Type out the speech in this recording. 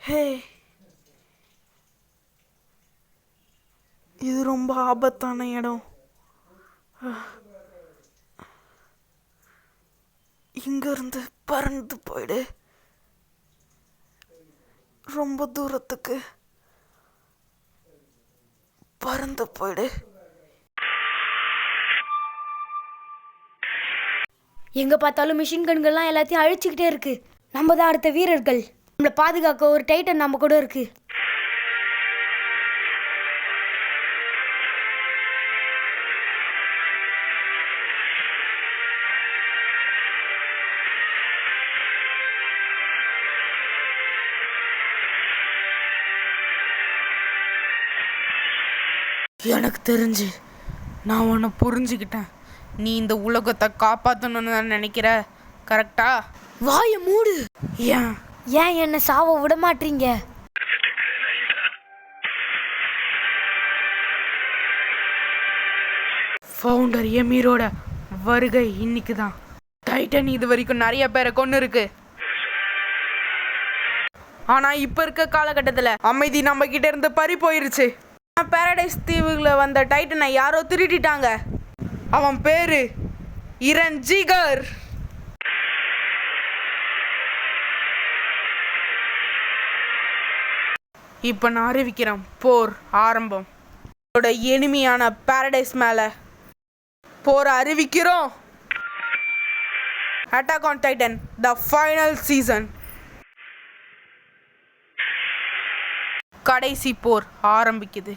ஹே, இது ரொம்ப ஆபத்தான இடம். இங்கிருந்து பறந்து போயிடு. ரொம்ப தூரத்துக்கு பறந்து போயிடு. எங்க பார்த்தாலும் மிஷின் கன்கள்லாம் எல்லாத்தையும் அழிச்சுக்கிட்டே இருக்கு. நம்ம தான் அடுத்த வீரர்கள். நம்மளை பாதுகாக்க ஒரு டைட்டன் நம்ம கூட இருக்கு. எனக்கு தெரிஞ்சு நான் உன்னை புரிஞ்சுக்கிட்டேன். நீ இந்த உலகத்தை காப்பாற்றணும்னு தான் நினைக்கிற, கரெக்டா? வாயை மூடு. ஏன் ஏன் என்ன சாவ விட மாட்டீங்க? ஃபவுண்டர் எமீரோட வருகை இன்னைக்கு தான். டைட்டன் இது வரைக்கும் நிறைய பேரை கொண்டு இருக்கு. ஆனா இப்ப இருக்க காலகட்டத்தில் அமைதி நம்ம கிட்ட இருந்து பறி போயிருச்சு. பாரடைஸ் தீவுல வந்த டைட்டனை யாரோ திருடிட்டாங்க. அவன் பேரு இரன் ஜிகர். இப்ப நான் அறிவிக்கிறேன், போர் ஆரம்பம். எனிமியான பாரடைஸ் மேல போர் அறிவிக்கிறோம். Attack on Titan the final season. கடைசி போர் ஆரம்பிக்குது.